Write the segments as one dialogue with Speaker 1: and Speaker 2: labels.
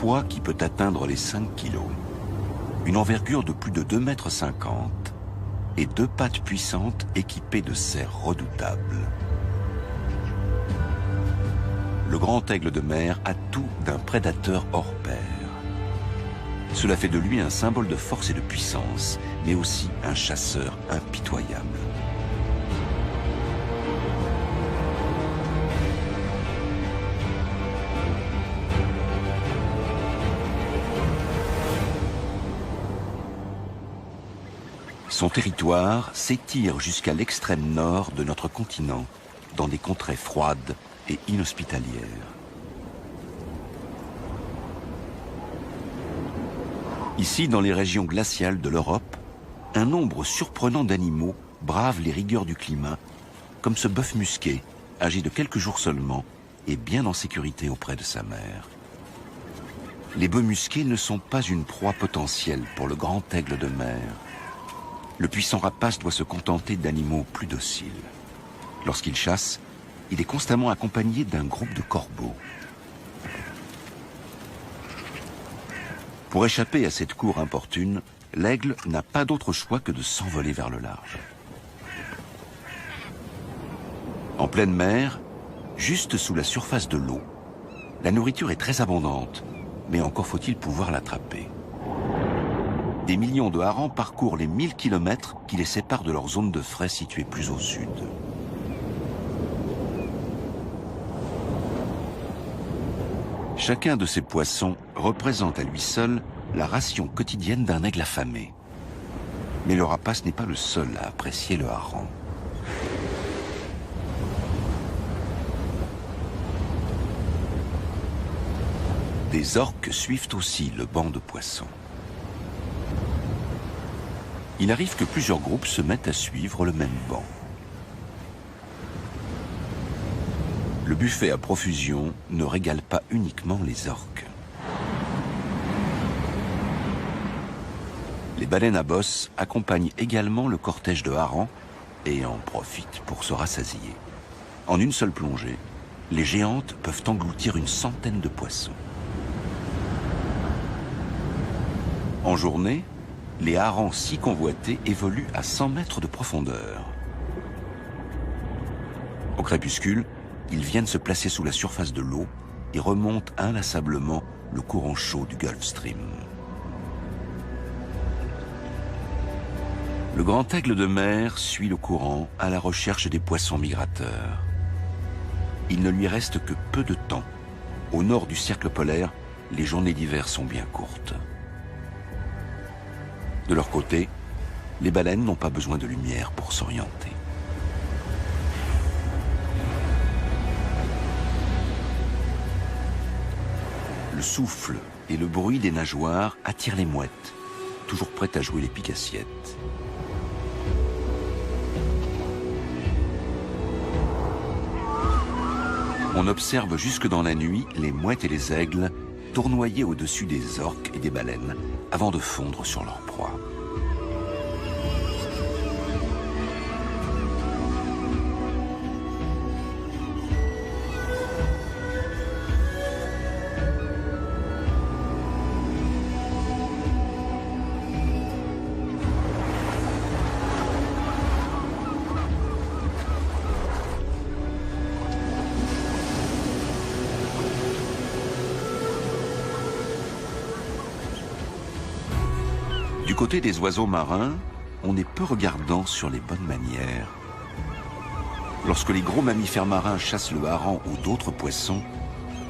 Speaker 1: poids qui peut atteindre les 5 kilos, une envergure de plus de 2,50 m et 2 pattes puissantes équipées de serres redoutables. Le grand aigle de mer a tout d'un prédateur hors pair. Cela fait de lui un symbole de force et de puissance, mais aussi un chasseur impitoyable. Son territoire s'étire jusqu'à l'extrême nord de notre continent, dans des contrées froides et inhospitalières. Ici, dans les régions glaciales de l'Europe, un nombre surprenant d'animaux bravent les rigueurs du climat, comme ce bœuf musqué, âgé de quelques jours seulement, et bien en sécurité auprès de sa mère. Les bœufs musqués ne sont pas une proie potentielle pour le grand aigle de mer. Le puissant rapace doit se contenter d'animaux plus dociles. Lorsqu'il chasse, il est constamment accompagné d'un groupe de corbeaux. Pour échapper à cette cour importune, l'aigle n'a pas d'autre choix que de s'envoler vers le large. En pleine mer, juste sous la surface de l'eau, la nourriture est très abondante, mais encore faut-il pouvoir l'attraper. Des millions de harengs parcourent les 1000 km qui les séparent de leur zone de frai située plus au sud. Chacun de ces poissons représente à lui seul la ration quotidienne d'un aigle affamé. Mais le rapace n'est pas le seul à apprécier le hareng. Des orques suivent aussi le banc de poissons. Il arrive que plusieurs groupes se mettent à suivre le même banc. Le buffet à profusion ne régale pas uniquement les orques. Les baleines à bosse accompagnent également le cortège de harengs et en profitent pour se rassasier. En une seule plongée, les géantes peuvent engloutir une centaine de poissons. En journée, les harengs si convoités évoluent à 100 mètres de profondeur. Au crépuscule, ils viennent se placer sous la surface de l'eau et remontent inlassablement le courant chaud du Gulf Stream. Le grand aigle de mer suit le courant à la recherche des poissons migrateurs. Il ne lui reste que peu de temps. Au nord du cercle polaire, les journées d'hiver sont bien courtes. De leur côté, les baleines n'ont pas besoin de lumière pour s'orienter. Le souffle et le bruit des nageoires attirent les mouettes, toujours prêtes à jouer les pique-assiettes. On observe jusque dans la nuit les mouettes et les aigles tournoyer au-dessus des orques et des baleines avant de fondre sur leur proie. Du côté des oiseaux marins, on est peu regardant sur les bonnes manières. Lorsque les gros mammifères marins chassent le hareng ou d'autres poissons,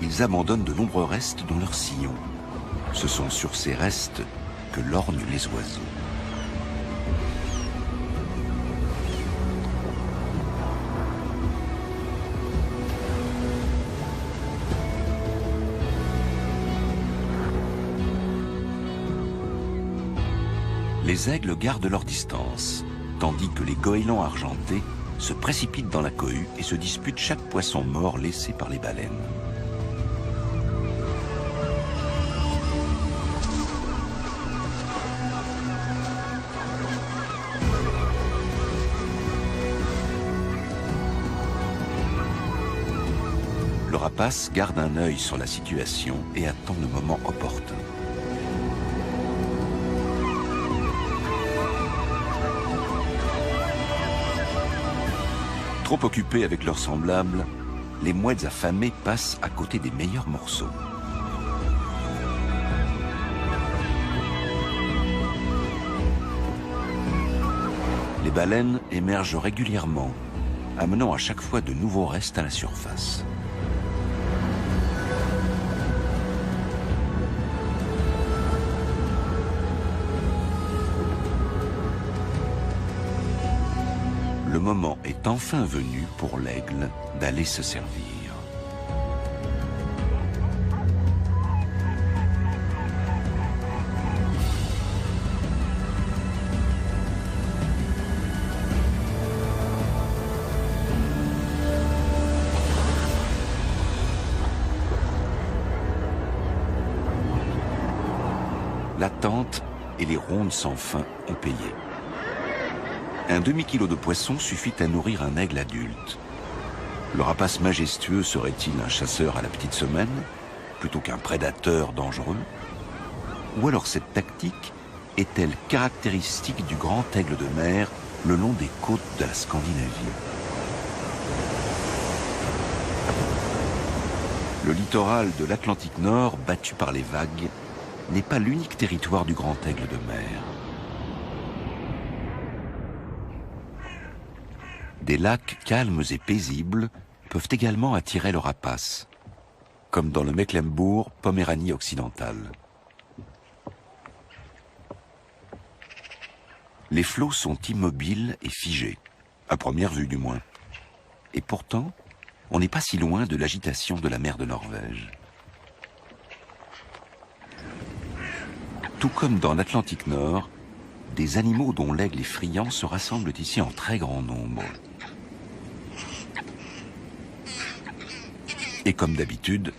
Speaker 1: ils abandonnent de nombreux restes dans leur sillon. Ce sont sur ces restes que lorgnent les oiseaux. Les aigles gardent leur distance, tandis que les goélands argentés se précipitent dans la cohue et se disputent chaque poisson mort laissé par les baleines. Le rapace garde un œil sur la situation et attend le moment opportun. Trop occupés avec leurs semblables, les mouettes affamées passent à côté des meilleurs morceaux. Les baleines émergent régulièrement, amenant à chaque fois de nouveaux restes à la surface. Le moment est enfin venu pour l'aigle d'aller se servir. L'attente et les rondes sans fin ont payé. Un demi-kilo de poisson suffit à nourrir un aigle adulte. Le rapace majestueux serait-il un chasseur à la petite semaine, plutôt qu'un prédateur dangereux? Ou alors cette tactique est-elle caractéristique du grand aigle de mer le long des côtes de la Scandinavie? Le littoral de l'Atlantique Nord, battu par les vagues, n'est pas l'unique territoire du grand aigle de mer. Des lacs calmes et paisibles peuvent également attirer le rapace, comme dans le Mecklembourg-Poméranie occidentale. Les flots sont immobiles et figés, à première vue du moins. Et pourtant, on n'est pas si loin de l'agitation de la mer de Norvège. Tout comme dans l'Atlantique Nord, des animaux dont l'aigle est friand se rassemblent ici en très grand nombre. Et comme d'habitude,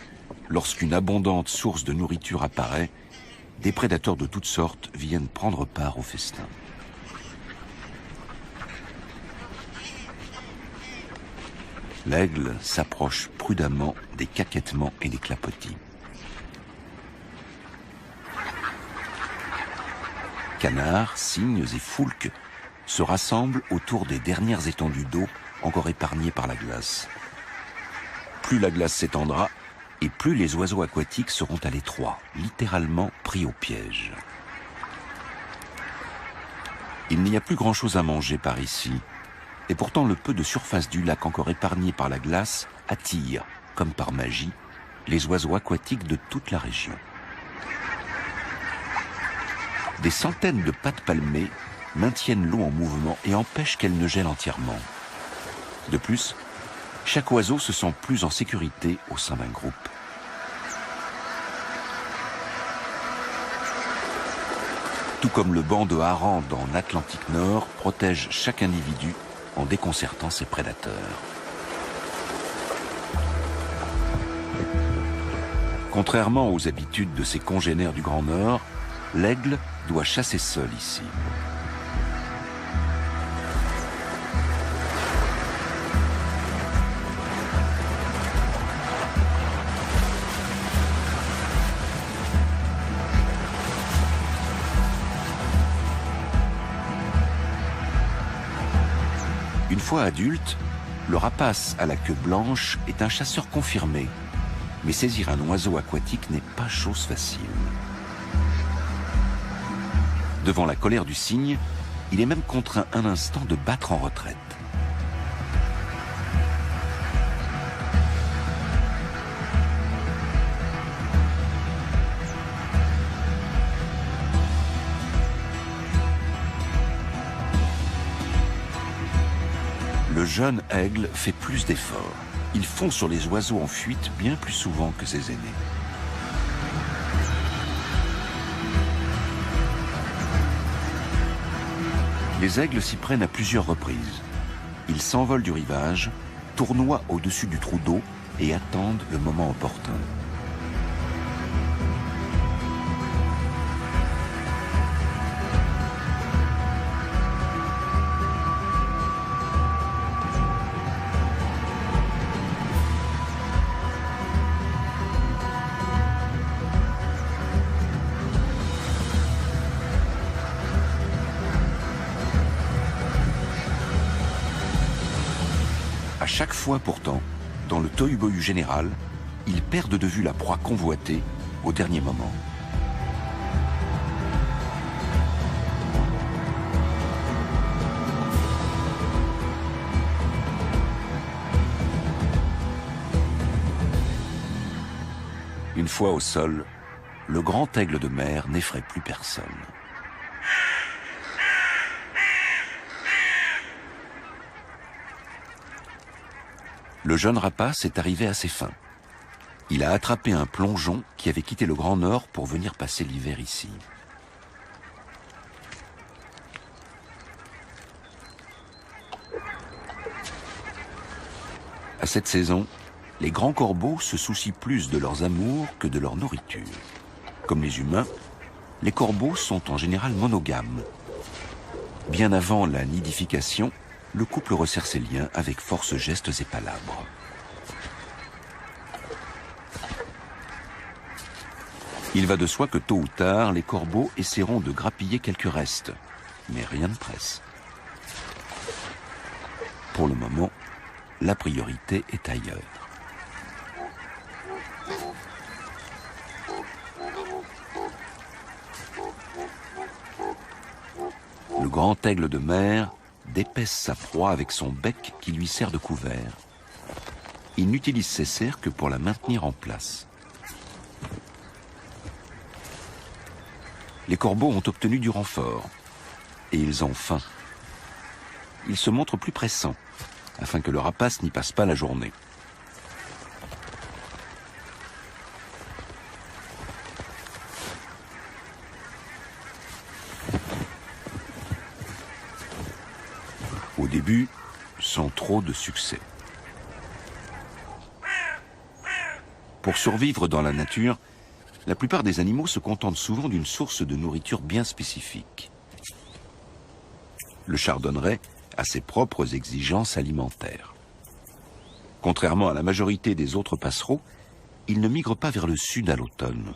Speaker 1: lorsqu'une abondante source de nourriture apparaît, des prédateurs de toutes sortes viennent prendre part au festin. L'aigle s'approche prudemment des caquettements et des clapotis. Canards, cygnes et foulques se rassemblent autour des dernières étendues d'eau encore épargnées par la glace. Plus la glace s'étendra, et plus les oiseaux aquatiques seront à l'étroit, littéralement pris au piège. Il n'y a plus grand-chose à manger par ici, et pourtant le peu de surface du lac encore épargné par la glace attire, comme par magie, les oiseaux aquatiques de toute la région. Des centaines de pattes palmées maintiennent l'eau en mouvement et empêchent qu'elle ne gèle entièrement. De plus, chaque oiseau se sent plus en sécurité au sein d'un groupe. Tout comme le banc de harengs dans l'Atlantique Nord protège chaque individu en déconcertant ses prédateurs. Contrairement aux habitudes de ses congénères du Grand Nord, l'aigle doit chasser seul ici. Une fois adulte, le rapace à la queue blanche est un chasseur confirmé, mais saisir un oiseau aquatique n'est pas chose facile. Devant la colère du cygne, il est même contraint un instant de battre en retraite. Le jeune aigle fait plus d'efforts. Il fond sur les oiseaux en fuite bien plus souvent que ses aînés. Les aigles s'y prennent à plusieurs reprises. Ils s'envolent du rivage, tournoient au-dessus du trou d'eau et attendent le moment opportun. chaque fois pourtant, dans le tohu-bohu général, ils perdent de vue la proie convoitée au dernier moment. Une fois au sol, le grand aigle de mer n'effraie plus personne. Le jeune rapace est arrivé à ses fins. Il a attrapé un plongeon qui avait quitté le Grand Nord pour venir passer l'hiver ici. À cette saison, les grands corbeaux se soucient plus de leurs amours que de leur nourriture. Comme les humains, les corbeaux sont en général monogames. Bien avant la nidification, le couple resserre ses liens avec force gestes et palabres. Il va de soi que tôt ou tard, les corbeaux essaieront de grappiller quelques restes, mais rien ne presse. Pour le moment, la priorité est ailleurs. Le grand aigle de mer d'épaisse sa proie avec son bec qui lui sert de couvert. Il n'utilise ses serres que pour la maintenir en place. Les corbeaux ont obtenu du renfort et ils ont faim. Ils se montrent plus pressants afin que le rapace n'y passe pas la journée. Au début, sans trop de succès. Pour survivre dans la nature, la plupart des animaux se contentent souvent d'une source de nourriture bien spécifique. Le chardonneret a ses propres exigences alimentaires. Contrairement à la majorité des autres passereaux, il ne migre pas vers le sud à l'automne.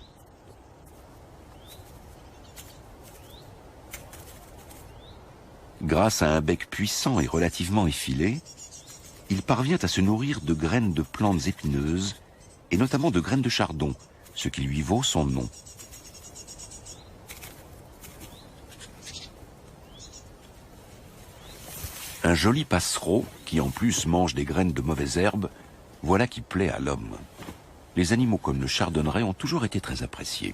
Speaker 1: Grâce à un bec puissant et relativement effilé, il parvient à se nourrir de graines de plantes épineuses et notamment de graines de chardon, ce qui lui vaut son nom. Un joli passereau qui en plus mange des graines de mauvaises herbes, voilà qui plaît à l'homme. Les animaux comme le chardonneret ont toujours été très appréciés.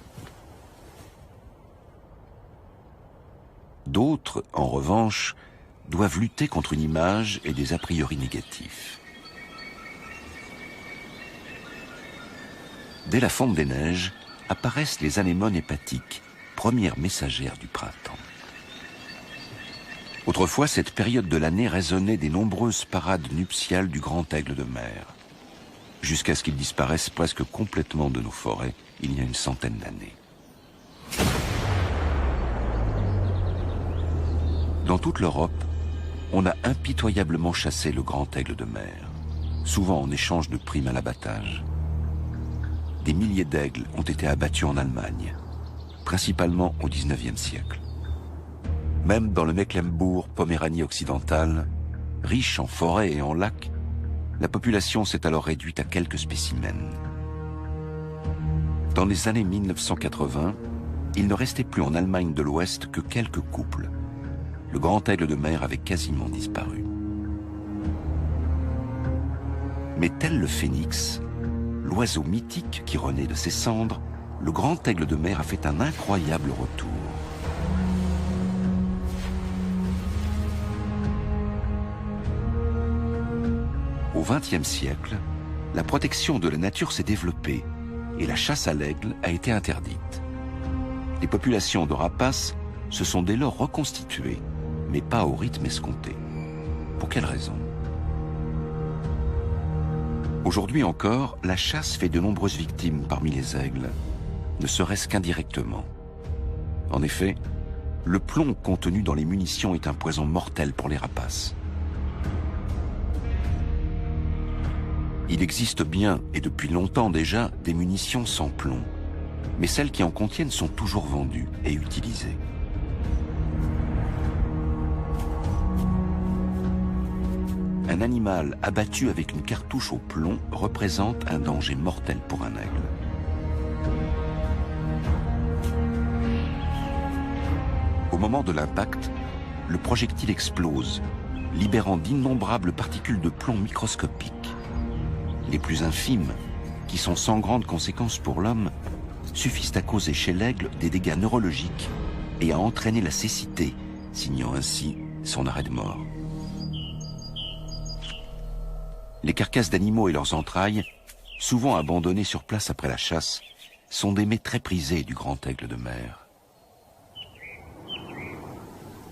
Speaker 1: D'autres, en revanche, doivent lutter contre une image et des a priori négatifs. Dès la fonte des neiges, apparaissent les anémones hépatiques, premières messagères du printemps. Autrefois, cette période de l'année résonnait des nombreuses parades nuptiales du grand aigle de mer, jusqu'à ce qu'il disparaisse presque complètement de nos forêts il y a une centaine d'années. Dans toute l'Europe, on a impitoyablement chassé le grand aigle de mer, souvent en échange de primes à l'abattage. Des milliers d'aigles ont été abattus en Allemagne, principalement au XIXe siècle. Même dans le Mecklembourg-Poméranie occidentale, riche en forêts et en lacs, la population s'est alors réduite à quelques spécimens. Dans les années 1980, il ne restait plus en Allemagne de l'Ouest que quelques couples. Le grand aigle de mer avait quasiment disparu. Mais tel le phénix, l'oiseau mythique qui renaît de ses cendres, le grand aigle de mer a fait un incroyable retour. Au XXe siècle, la protection de la nature s'est développée et la chasse à l'aigle a été interdite. Les populations de rapaces se sont dès lors reconstituées, mais pas au rythme escompté. Pour quelle raison ? Aujourd'hui encore, la chasse fait de nombreuses victimes parmi les aigles, ne serait-ce qu'indirectement. En effet, le plomb contenu dans les munitions est un poison mortel pour les rapaces. Il existe bien, et depuis longtemps déjà, des munitions sans plomb, mais celles qui en contiennent sont toujours vendues et utilisées. Un un animal abattu avec une cartouche au plomb représente un danger mortel pour un aigle. Au moment de l'impact, le projectile explose, libérant d'innombrables particules de plomb microscopiques. Les plus infimes, qui sont sans grandes conséquences pour l'homme, suffisent à causer chez l'aigle des dégâts neurologiques et à entraîner la cécité, signant ainsi son arrêt de mort. Les carcasses d'animaux et leurs entrailles, souvent abandonnées sur place après la chasse, sont des mets très prisés du grand aigle de mer.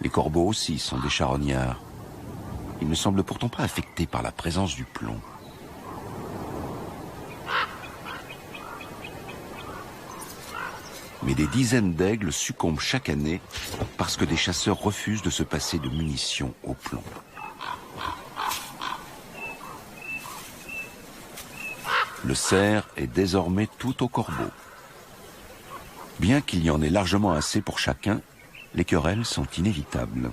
Speaker 1: Les corbeaux aussi sont des charognards. Ils ne semblent pourtant pas affectés par la présence du plomb. Mais des dizaines d'aigles succombent chaque année parce que des chasseurs refusent de se passer de munitions au plomb. Le cerf est désormais tout au corbeau. Bien qu'il y en ait largement assez pour chacun, les querelles sont inévitables.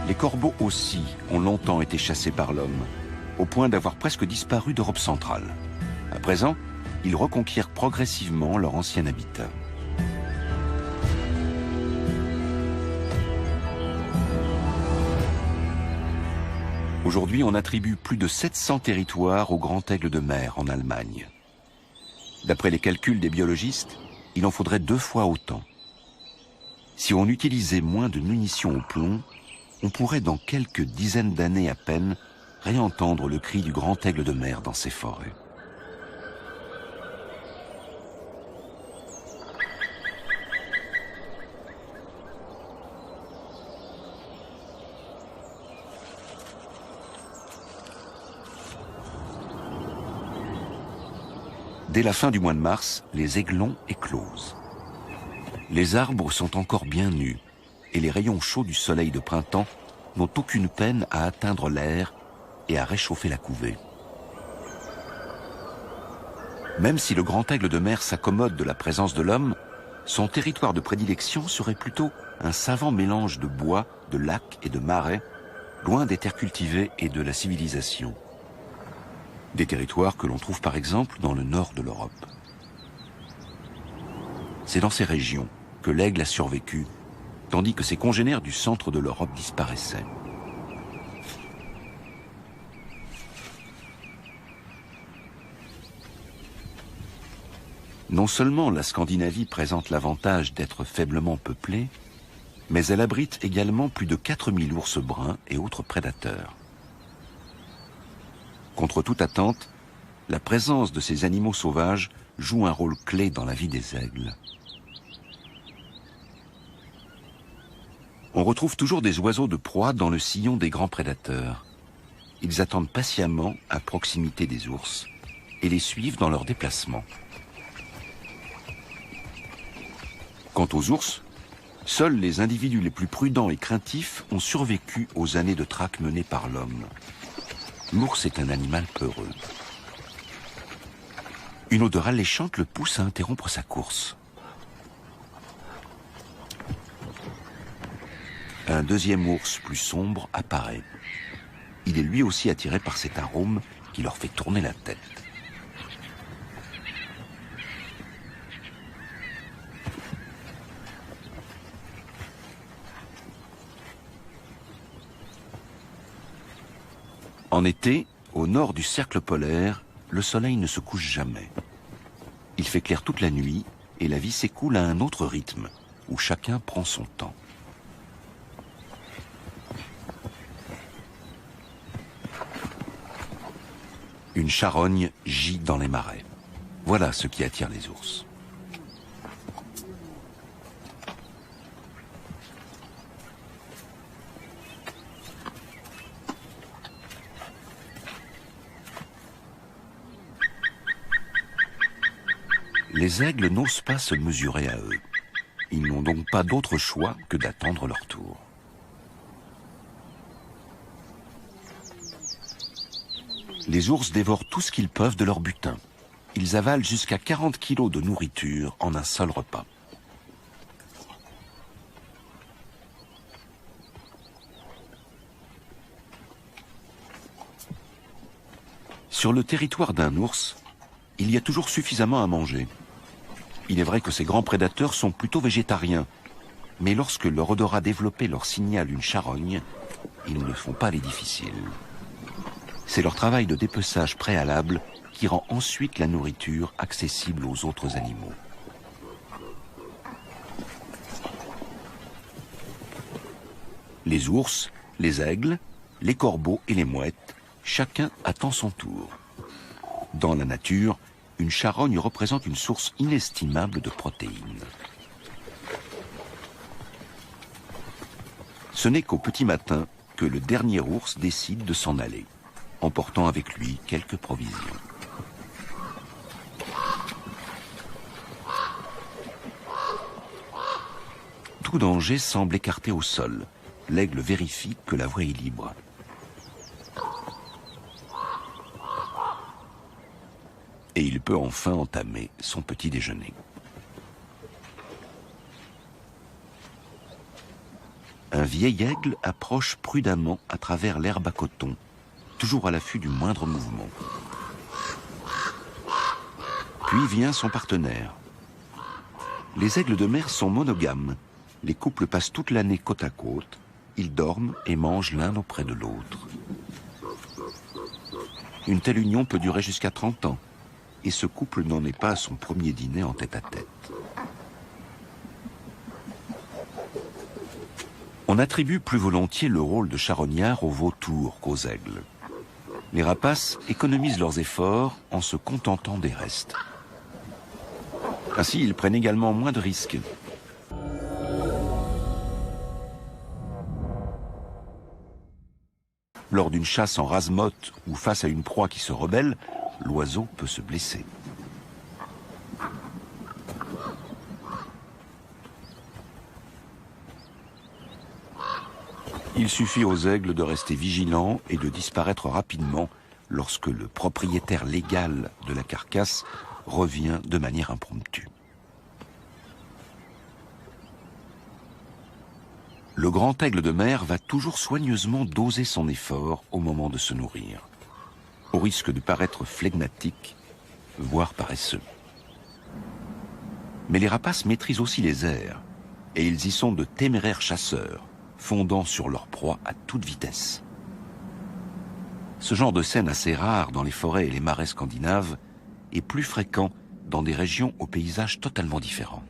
Speaker 1: Les corbeaux aussi ont longtemps été chassés par l'homme, au point d'avoir presque disparu d'Europe centrale. À présent, ils reconquièrent progressivement leur ancien habitat. Aujourd'hui, on attribue plus de 700 territoires au grand aigle de mer en Allemagne. D'après les calculs des biologistes, il en faudrait 2 fois autant. Si on utilisait moins de munitions au plomb, on pourrait dans quelques dizaines d'années à peine réentendre le cri du grand aigle de mer dans ces forêts. Dès la fin du mois de mars, les aiglons éclosent. Les arbres sont encore bien nus et les rayons chauds du soleil de printemps n'ont aucune peine à atteindre l'air et à réchauffer la couvée. Même si le grand aigle de mer s'accommode de la présence de l'homme, son territoire de prédilection serait plutôt un savant mélange de bois, de lacs et de marais, loin des terres cultivées et de la civilisation. Des territoires que l'on trouve par exemple dans le nord de l'Europe. C'est dans ces régions que l'aigle a survécu, tandis que ses congénères du centre de l'Europe disparaissaient. Non seulement la Scandinavie présente l'avantage d'être faiblement peuplée, mais elle abrite également plus de 4000 ours bruns et autres prédateurs. Contre toute attente, la présence de ces animaux sauvages joue un rôle clé dans la vie des aigles. On retrouve toujours des oiseaux de proie dans le sillon des grands prédateurs. Ils attendent patiemment à proximité des ours et les suivent dans leurs déplacements. Quant aux ours, seuls les individus les plus prudents et craintifs ont survécu aux années de traque menées par l'homme. L'ours est un animal peureux. Une odeur alléchante le pousse à interrompre sa course. Un deuxième ours plus sombre apparaît. Il est lui aussi attiré par cet arôme qui leur fait tourner la tête. En été, au nord du cercle polaire, le soleil ne se couche jamais. Il fait clair toute la nuit et la vie s'écoule à un autre rythme, où chacun prend son temps. Une charogne gît dans les marais. Voilà ce qui attire les ours. Les aigles n'osent pas se mesurer à eux. Ils n'ont donc pas d'autre choix que d'attendre leur tour. Les ours dévorent tout ce qu'ils peuvent de leur butin. Ils avalent jusqu'à 40 kilos de nourriture en un seul repas. Sur le territoire d'un ours, il y a toujours suffisamment à manger. Il est vrai que ces grands prédateurs sont plutôt végétariens, mais lorsque leur odorat développé leur signale une charogne, ils ne font pas les difficiles. C'est leur travail de dépeçage préalable qui rend ensuite la nourriture accessible aux autres animaux. Les ours, les aigles, les corbeaux et les mouettes, chacun attend son tour. Dans la nature, une charogne représente une source inestimable de protéines. Ce n'est qu'au petit matin que le dernier ours décide de s'en aller, emportant avec lui quelques provisions. Tout danger semble écarté au sol. L'aigle vérifie que la voie est libre. Et il peut enfin entamer son petit déjeuner. Un vieil aigle approche prudemment à travers l'herbe à coton, toujours à l'affût du moindre mouvement. Puis vient son partenaire. Les aigles de mer sont monogames. Les couples passent toute l'année côte à côte. Ils dorment et mangent l'un auprès de l'autre. Une telle union peut durer jusqu'à 30 ans. Et ce couple n'en est pas à son premier dîner en tête-à-tête. On attribue plus volontiers le rôle de charognard aux vautours qu'aux aigles. Les rapaces économisent leurs efforts en se contentant des restes. Ainsi, ils prennent également moins de risques. Lors d'une chasse en rase-motte ou face à une proie qui se rebelle, l'oiseau peut se blesser. Il suffit aux aigles de rester vigilants et de disparaître rapidement lorsque le propriétaire légal de la carcasse revient de manière impromptue. Le grand aigle de mer va toujours soigneusement doser son effort au moment de se nourrir, au risque de paraître flegmatique, voire paresseux. Mais les rapaces maîtrisent aussi les airs, et ils y sont de téméraires chasseurs, fondant sur leur proie à toute vitesse. Ce genre de scène assez rare dans les forêts et les marais scandinaves est plus fréquent dans des régions aux paysages totalement différents.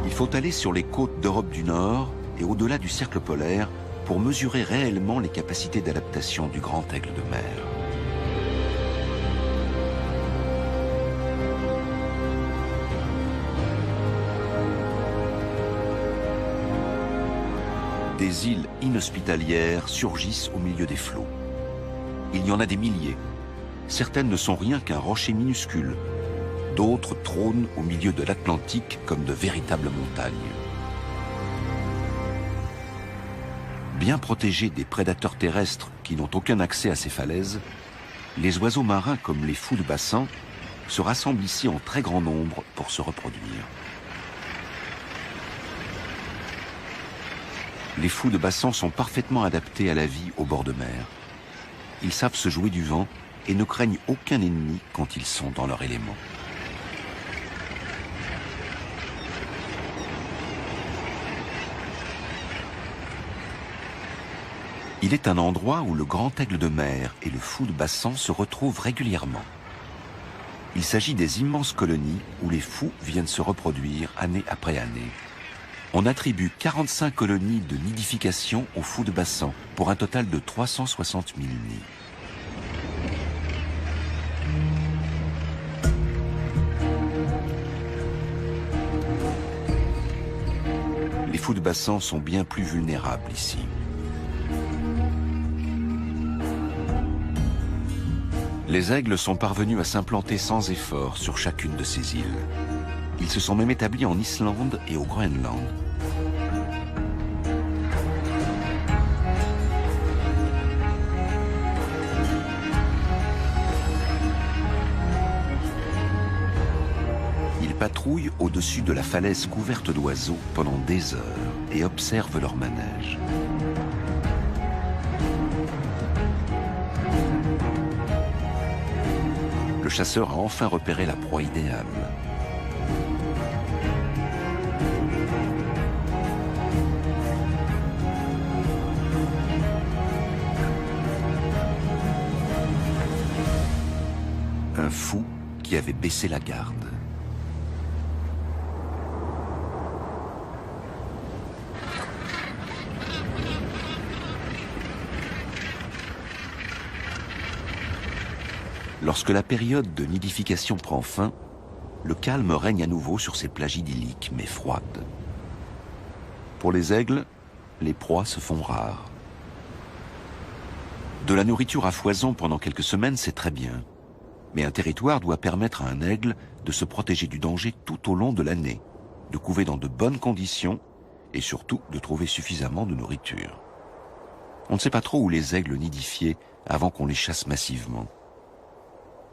Speaker 1: Il faut aller sur les côtes d'Europe du Nord et au-delà du cercle polaire pour mesurer réellement les capacités d'adaptation du grand aigle de mer. Des îles inhospitalières surgissent au milieu des flots. Il y en a des milliers. Certaines ne sont rien qu'un rocher minuscule. D'autres trônent au milieu de l'Atlantique comme de véritables montagnes. Bien protégés des prédateurs terrestres qui n'ont aucun accès à ces falaises, les oiseaux marins comme les fous de bassin se rassemblent ici en très grand nombre pour se reproduire. Les fous de bassin sont parfaitement adaptés à la vie au bord de mer. Ils savent se jouer du vent et ne craignent aucun ennemi quand ils sont dans leur élément. Il est un endroit où le grand aigle de mer et le fou de bassin se retrouvent régulièrement. Il s'agit des immenses colonies où les fous viennent se reproduire année après année. On attribue 45 colonies de nidification aux fous de bassin pour un total de 360 000 nids. fous de bassin sont bien plus vulnérables ici. Les aigles sont parvenus à s'implanter sans effort sur chacune de ces îles. Ils se sont même établis en Islande et au Groenland. Ils patrouillent au-dessus de la falaise couverte d'oiseaux pendant des heures et observent leur manège. Le chasseur a enfin repéré la proie idéale. Un fou qui avait baissé la garde. Lorsque la période de nidification prend fin, le calme règne à nouveau sur ces plages idylliques mais froides. Pour les aigles, les proies se font rares. De la nourriture à foison pendant quelques semaines, c'est très bien. Mais un territoire doit permettre à un aigle de se protéger du danger tout au long de l'année, de couver dans de bonnes conditions et surtout de trouver suffisamment de nourriture. On ne sait pas trop où les aigles nidifiaient avant qu'on les chasse massivement.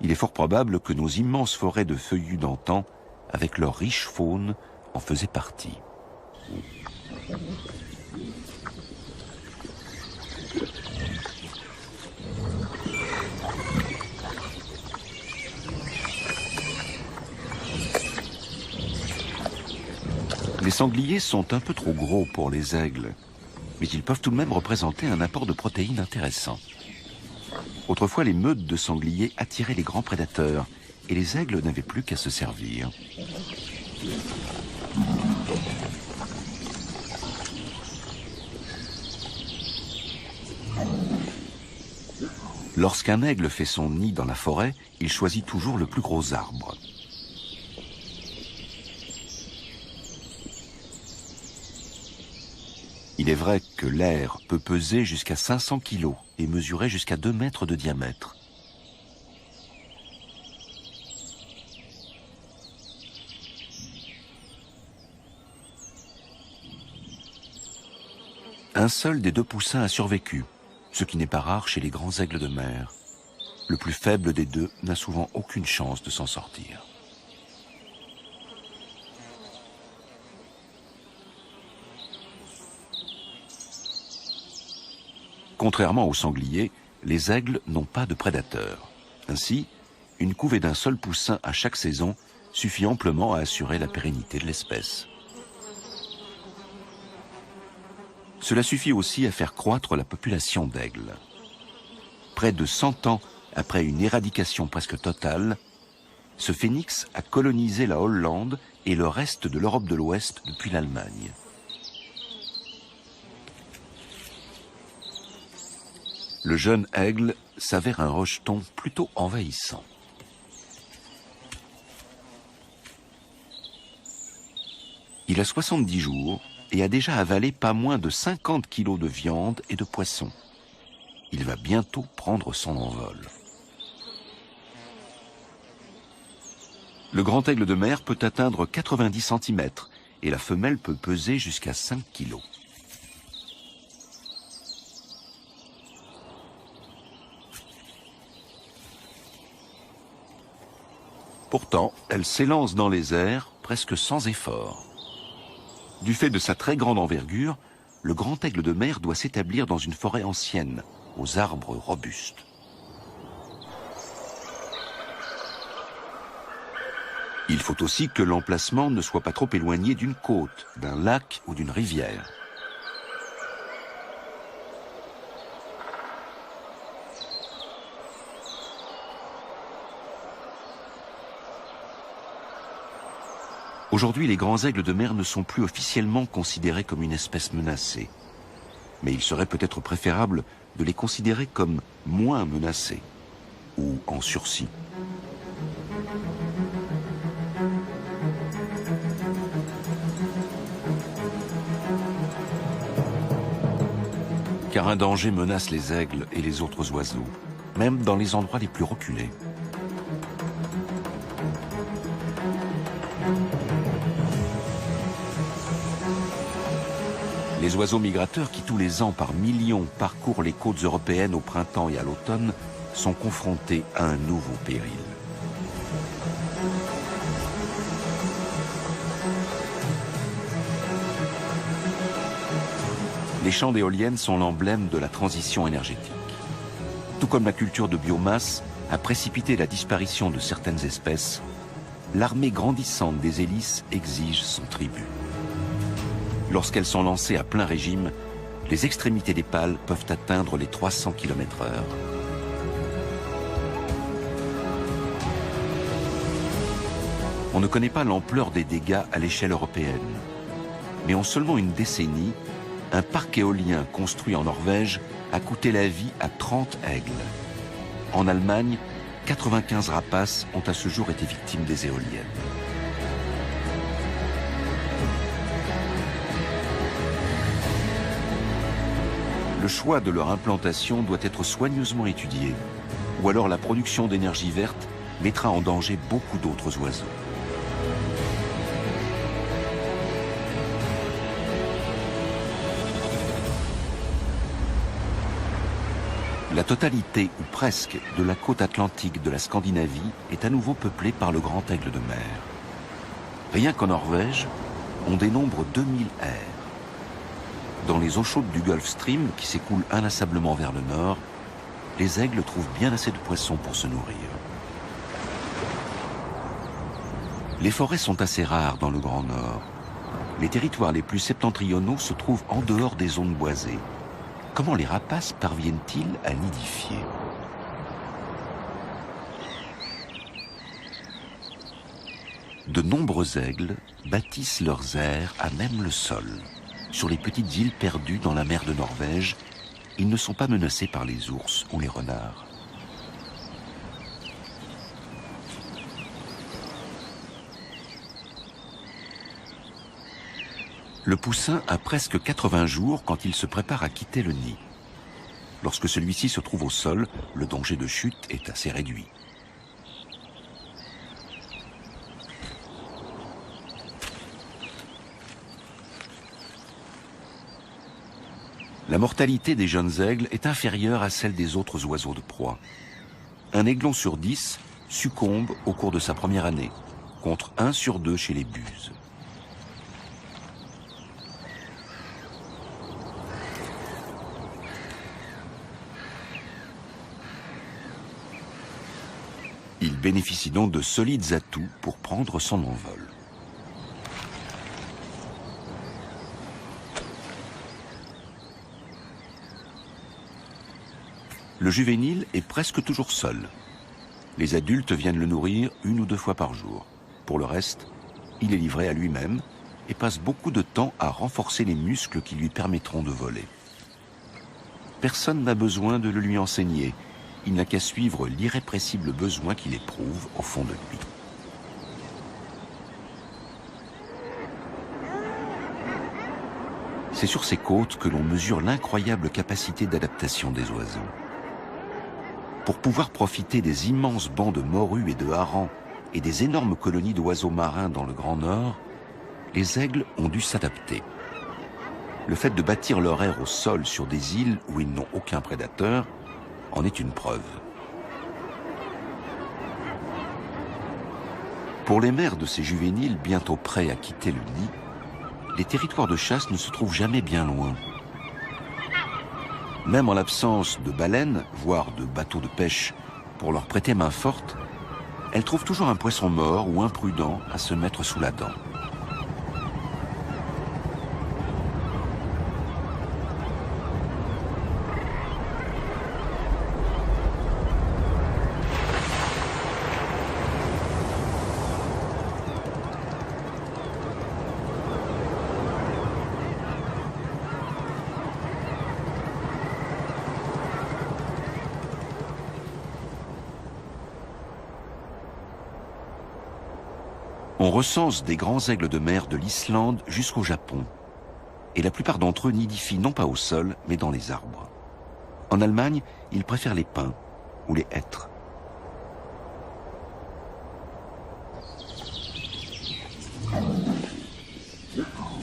Speaker 1: Il est fort probable que nos immenses forêts de feuillus d'antan, avec leur riche faune, en faisaient partie. Les sangliers sont un peu trop gros pour les aigles, mais ils peuvent tout de même représenter un apport de protéines intéressant. Autrefois, les meutes de sangliers attiraient les grands prédateurs et les aigles n'avaient plus qu'à se servir. Lorsqu'un aigle fait son nid dans la forêt, il choisit toujours le plus gros arbre. Il est vrai que l'air peut peser jusqu'à 500 kg et mesurer jusqu'à 2 mètres de diamètre. Un seul des 2 poussins a survécu, ce qui n'est pas rare chez les grands aigles de mer. Le plus faible des 2 n'a souvent aucune chance de s'en sortir. Contrairement aux sangliers, les aigles n'ont pas de prédateurs. Ainsi, une couvée d'un seul poussin à chaque saison suffit amplement à assurer la pérennité de l'espèce. Cela suffit aussi à faire croître la population d'aigles. Près de 100 ans après une éradication presque totale, ce phénix a colonisé la Hollande et le reste de l'Europe de l'Ouest depuis l'Allemagne. Le jeune aigle s'avère un rejeton plutôt envahissant. Il a 70 jours et a déjà avalé pas moins de 50 kilos de viande et de poisson. Il va bientôt prendre son envol. Le grand aigle de mer peut atteindre 90 cm et la femelle peut peser jusqu'à 5 kilos. Pourtant, elle s'élance dans les airs presque sans effort. Du fait de sa très grande envergure, le grand aigle de mer doit s'établir dans une forêt ancienne, aux arbres robustes. Il faut aussi que l'emplacement ne soit pas trop éloigné d'une côte, d'un lac ou d'une rivière. Aujourd'hui, les grands aigles de mer ne sont plus officiellement considérés comme une espèce menacée. Mais il serait peut-être préférable de les considérer comme moins menacés ou en sursis. car un danger menace les aigles et les autres oiseaux, même dans les endroits les plus reculés. Les oiseaux migrateurs qui tous les ans par millions parcourent les côtes européennes au printemps et à l'automne sont confrontés à un nouveau péril. Les champs d'éoliennes sont l'emblème de la transition énergétique. Tout comme la culture de biomasse a précipité la disparition de certaines espèces, l'armée grandissante des hélices exige son tribut. Lorsqu'elles sont lancées à plein régime, les extrémités des pales peuvent atteindre les 300 km/h. On ne connaît pas l'ampleur des dégâts à l'échelle européenne, mais en seulement une décennie, un parc éolien construit en Norvège a coûté la vie à 30 aigles. En Allemagne, 95 rapaces ont à ce jour été victimes des éoliennes. Le choix de leur implantation doit être soigneusement étudié, ou alors la production d'énergie verte mettra en danger beaucoup d'autres oiseaux. La totalité, ou presque, de la côte atlantique de la Scandinavie est à nouveau peuplée par le grand aigle de mer. Rien qu'en Norvège, on dénombre 2000 airs. Dans les eaux chaudes du Gulf Stream, qui s'écoulent inlassablement vers le nord, les aigles trouvent bien assez de poissons pour se nourrir. Les forêts sont assez rares dans le Grand Nord. Les territoires les plus septentrionaux se trouvent en dehors des zones boisées. Comment les rapaces parviennent-ils à nidifier? De nombreux aigles bâtissent leurs aires à même le sol. Sur les petites îles perdues dans la mer de Norvège, ils ne sont pas menacés par les ours ou les renards. Le poussin a presque 80 jours quand il se prépare à quitter le nid. Lorsque celui-ci se trouve au sol, le danger de chute est assez réduit. La mortalité des jeunes aigles est inférieure à celle des autres oiseaux de proie. Un aiglon sur 10 succombe au cours de sa première année, contre 1 sur 2 chez les buses. Il bénéficie donc de solides atouts pour prendre son envol. Le juvénile est presque toujours seul. Les adultes viennent le nourrir 1 ou 2 fois par jour. Pour le reste, il est livré à lui-même et passe beaucoup de temps à renforcer les muscles qui lui permettront de voler. Personne n'a besoin de le lui enseigner. Il n'a qu'à suivre l'irrépressible besoin qu'il éprouve au fond de lui. C'est sur ces côtes que l'on mesure l'incroyable capacité d'adaptation des oiseaux. Pour pouvoir profiter des immenses bancs de morues et de harengs et des énormes colonies d'oiseaux marins dans le Grand Nord, les aigles ont dû s'adapter. Le fait de bâtir leur aire au sol sur des îles où ils n'ont aucun prédateur en est une preuve. Pour les mères de ces juvéniles bientôt prêts à quitter le nid, les territoires de chasse ne se trouvent jamais bien loin. Même en l'absence de baleines, voire de bateaux de pêche, pour leur prêter main forte, elles trouvent toujours un poisson mort ou imprudent à se mettre sous la dent. On recense des grands aigles de mer de l'Islande jusqu'au Japon. Et la plupart d'entre eux nidifient non pas au sol, mais dans les arbres. En Allemagne, ils préfèrent les pins ou les hêtres.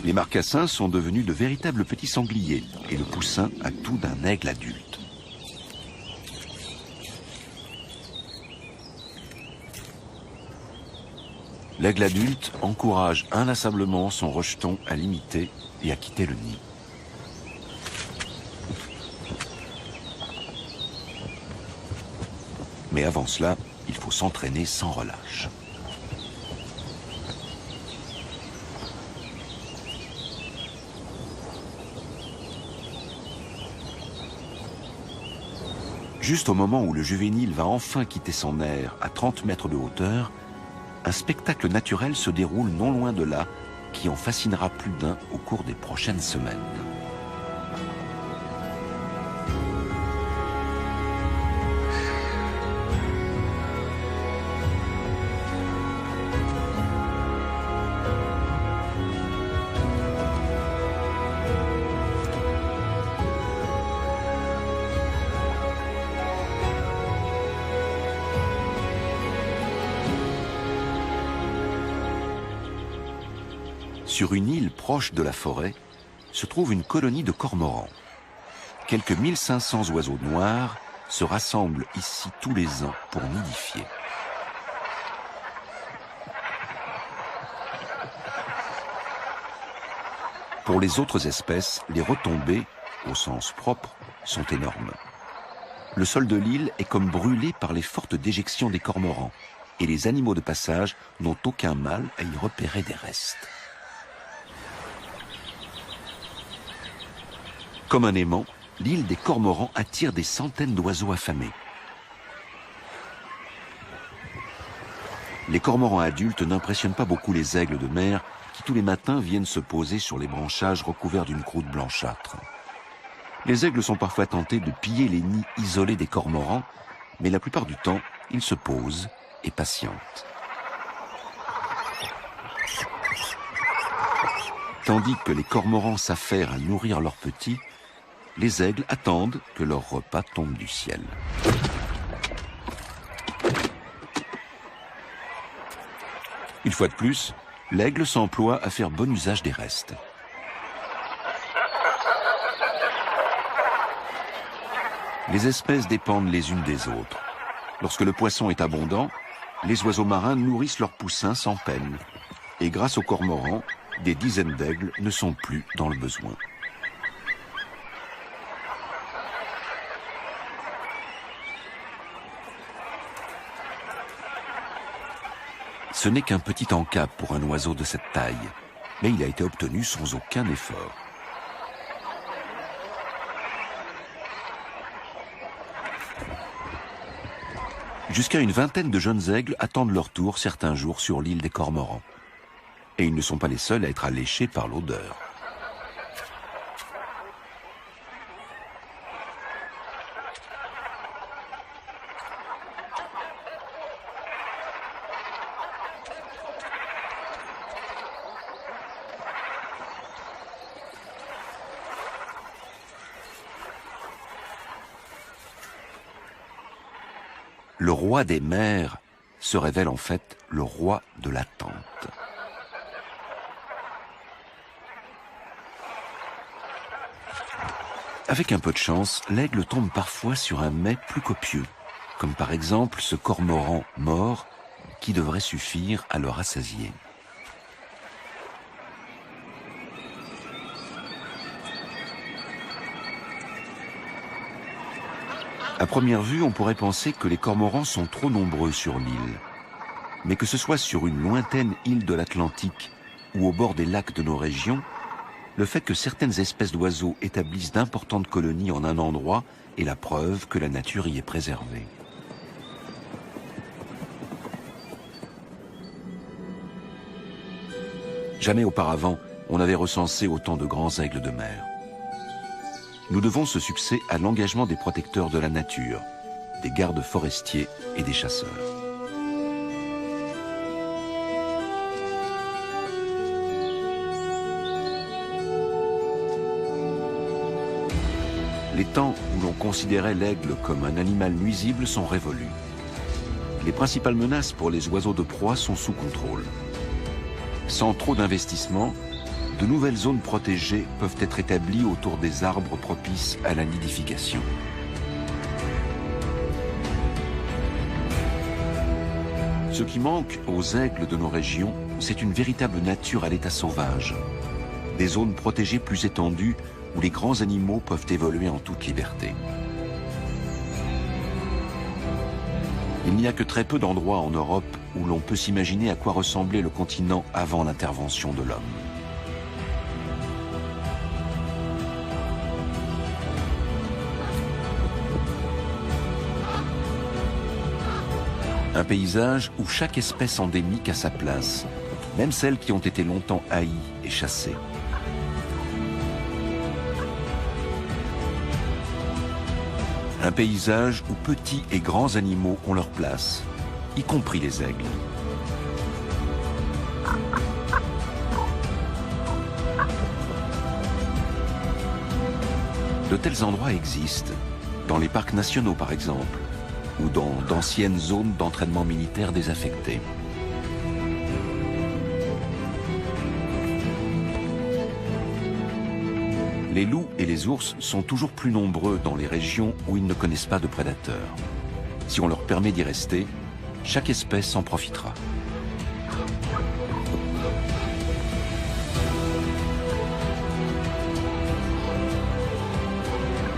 Speaker 1: Les marcassins sont devenus de véritables petits sangliers et le poussin a tout d'un aigle adulte. L'aigle adulte encourage inlassablement son rejeton à l'imiter et à quitter le nid. Mais avant cela, il faut s'entraîner sans relâche. Juste au moment où le juvénile va enfin quitter son aire à 30 mètres de hauteur, un spectacle naturel se déroule non loin de là, qui en fascinera plus d'un au cours des prochaines semaines. Sur une île proche de la forêt se trouve une colonie de cormorans. Quelques 1500 oiseaux noirs se rassemblent ici tous les ans pour nidifier. Pour les autres espèces, les retombées, au sens propre, sont énormes. Le sol de l'île est comme brûlé par les fortes déjections des cormorans et les animaux de passage n'ont aucun mal à y repérer des restes. Comme un aimant, l'île des cormorans attire des centaines d'oiseaux affamés. Les cormorans adultes n'impressionnent pas beaucoup les aigles de mer qui tous les matins viennent se poser sur les branchages recouverts d'une croûte blanchâtre. Les aigles sont parfois tentés de piller les nids isolés des cormorans, mais la plupart du temps, ils se posent et patientent. Tandis que les cormorans s'affairent à nourrir leurs petits, les aigles attendent que leur repas tombe du ciel. Une fois de plus, l'aigle s'emploie à faire bon usage des restes. Les espèces dépendent les unes des autres. Lorsque le poisson est abondant, les oiseaux marins nourrissent leurs poussins sans peine. Et grâce aux cormorans, des dizaines d'aigles ne sont plus dans le besoin. Ce n'est qu'un petit encap pour un oiseau de cette taille, mais il a été obtenu sans aucun effort. Jusqu'à une vingtaine de jeunes aigles attendent leur tour certains jours sur l'île des Cormorans. Et ils ne sont pas les seuls à être alléchés par l'odeur. Le roi des mers se révèle en fait le roi de l'attente. Avec un peu de chance, l'aigle tombe parfois sur un mets plus copieux, comme par exemple ce cormoran mort qui devrait suffire à le rassasier. À première vue, on pourrait penser que les cormorans sont trop nombreux sur l'île. Mais que ce soit sur une lointaine île de l'Atlantique ou au bord des lacs de nos régions, le fait que certaines espèces d'oiseaux établissent d'importantes colonies en un endroit est la preuve que la nature y est préservée. Jamais auparavant, on n'avait recensé autant de grands aigles de mer. Nous devons ce succès à l'engagement des protecteurs de la nature, des gardes forestiers et des chasseurs. Les temps où l'on considérait l'aigle comme un animal nuisible sont révolus. Les principales menaces pour les oiseaux de proie sont sous contrôle. Sans trop d'investissement, de nouvelles zones protégées peuvent être établies autour des arbres propices à la nidification. Ce qui manque aux aigles de nos régions, c'est une véritable nature à l'état sauvage. Des zones protégées plus étendues où les grands animaux peuvent évoluer en toute liberté. Il n'y a que très peu d'endroits en Europe où l'on peut s'imaginer à quoi ressemblait le continent avant l'intervention de l'homme. Un paysage où chaque espèce endémique a sa place, même celles qui ont été longtemps haïes et chassées. Un paysage où petits et grands animaux ont leur place, y compris les aigles. De tels endroits existent, dans les parcs nationaux par exemple, ou dans d'anciennes zones d'entraînement militaire désaffectées. Les loups et les ours sont toujours plus nombreux dans les régions où ils ne connaissent pas de prédateurs. Si on leur permet d'y rester, chaque espèce en profitera.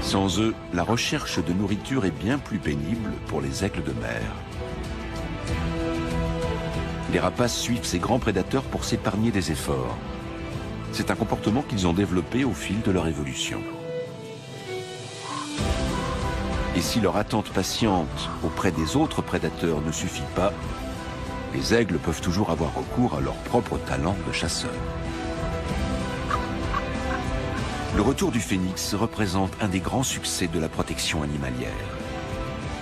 Speaker 1: Sans eux, la recherche de nourriture est bien plus pénible pour les aigles de mer. Les rapaces suivent ces grands prédateurs pour s'épargner des efforts. C'est un comportement qu'ils ont développé au fil de leur évolution. Et si leur attente patiente auprès des autres prédateurs ne suffit pas, les aigles peuvent toujours avoir recours à leur propre talent de chasseur. Le retour du phénix représente un des grands succès de la protection animalière.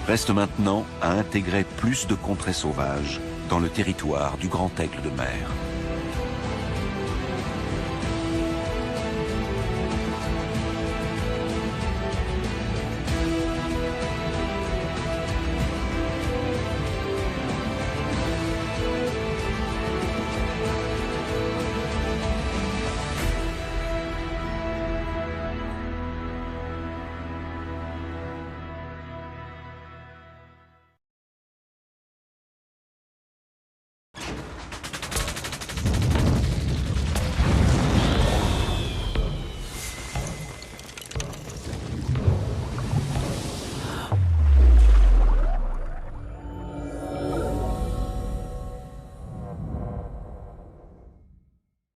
Speaker 1: Reste maintenant à intégrer plus de contrées sauvages dans le territoire du grand aigle de mer.